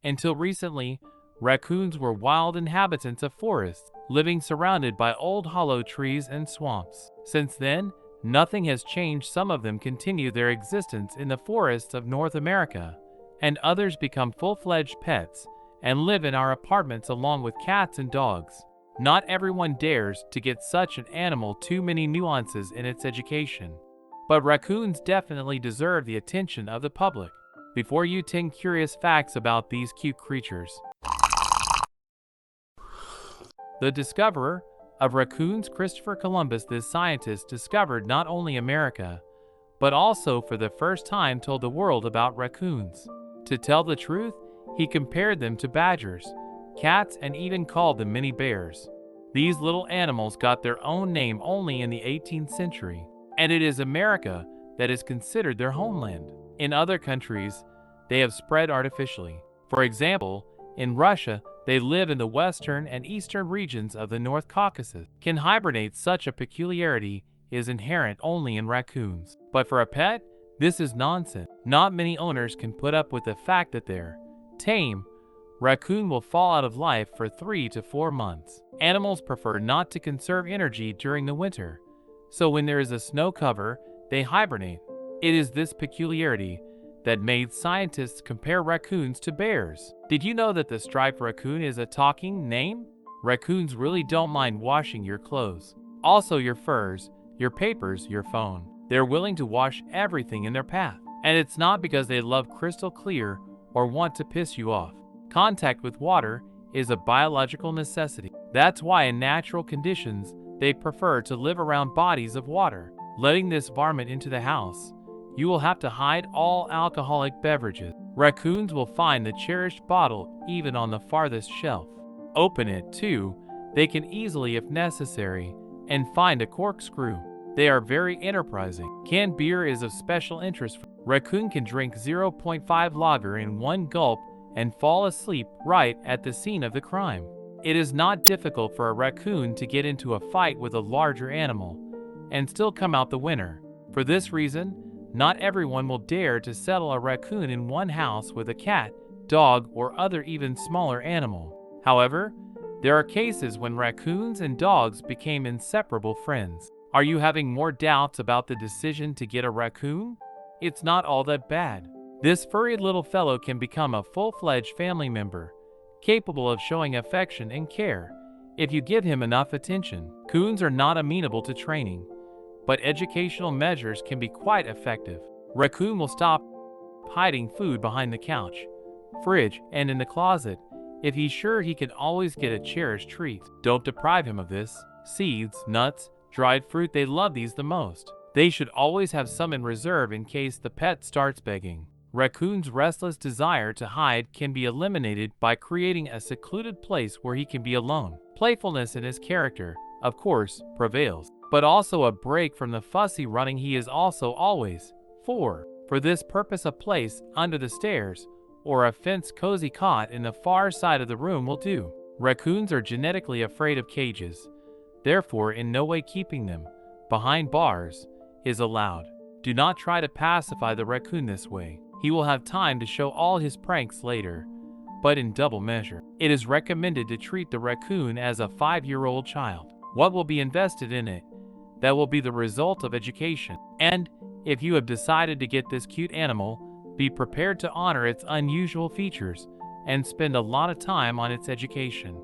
Until recently, raccoons were wild inhabitants of forests, living surrounded by old hollow trees and swamps. Since then, nothing has changed. Some of them continue their existence in the forests of North America, and others become full-fledged pets and live in our apartments along with cats and dogs. Not everyone dares to get such an animal. Too many nuances in its education. But raccoons definitely deserve the attention of the public. Before you 10 curious facts about these cute creatures. The discoverer of raccoons, Christopher Columbus. This scientist discovered not only America, but also for the first time told the world about raccoons. To tell the truth, he compared them to badgers, cats, and even called them mini bears. These little animals got their own name only in the 18th century, and it is America that is considered their homeland. In other countries, they have spread artificially. For example, in Russia, they live in the western and eastern regions of the North Caucasus. Can hibernate. Such a peculiarity is inherent only in raccoons. But for a pet, this is nonsense. Not many owners can put up with the fact that their tame raccoon will fall out of life for 3 to 4 months. Animals prefer not to conserve energy during the winter, so when there is a snow cover, they hibernate. It is this peculiarity that made scientists compare raccoons to bears. Did you know that the striped raccoon is a talking name? Raccoons really don't mind washing your clothes, also your furs, your papers, your phone. They're willing to wash everything in their path. And it's not because they love crystal clear or want to piss you off. Contact with water is a biological necessity. That's why in natural conditions, they prefer to live around bodies of water. Letting this varmint into the house, you will have to hide all alcoholic beverages. Raccoons will find the cherished bottle even on the farthest shelf. Open it too, they can easily if necessary, and find a corkscrew. They are very enterprising. Canned beer is of special interest. Raccoon can drink 0.5 lager in one gulp and fall asleep right at the scene of the crime. It is not difficult for a raccoon to get into a fight with a larger animal and still come out the winner. For this reason, not everyone will dare to settle a raccoon in one house with a cat, dog, or other even smaller animal. However, there are cases when raccoons and dogs became inseparable friends. Are you having more doubts about the decision to get a raccoon? It's not all that bad. This furry little fellow can become a full-fledged family member, capable of showing affection and care if you give him enough attention. Coons are not amenable to training, but educational measures can be quite effective. Raccoon will stop hiding food behind the couch, fridge, and in the closet if he's sure he can always get a cherished treat. Don't deprive him of this. Seeds, nuts, dried fruit, they love these the most. They should always have some in reserve in case the pet starts begging. Raccoon's restless desire to hide can be eliminated by creating a secluded place where he can be alone. Playfulness in his character, of course, prevails, but also a break from the fussy running he is also always for. For this purpose, a place under the stairs or a fenced cozy cot in the far side of the room will do. Raccoons are genetically afraid of cages. Therefore, in no way keeping them behind bars is allowed. Do not try to pacify the raccoon this way. He will have time to show all his pranks later, but in double measure. It is recommended to treat the raccoon as a 5-year-old child. What will be invested in it? That will be the result of education. And if you have decided to get this cute animal, be prepared to honor its unusual features and spend a lot of time on its education.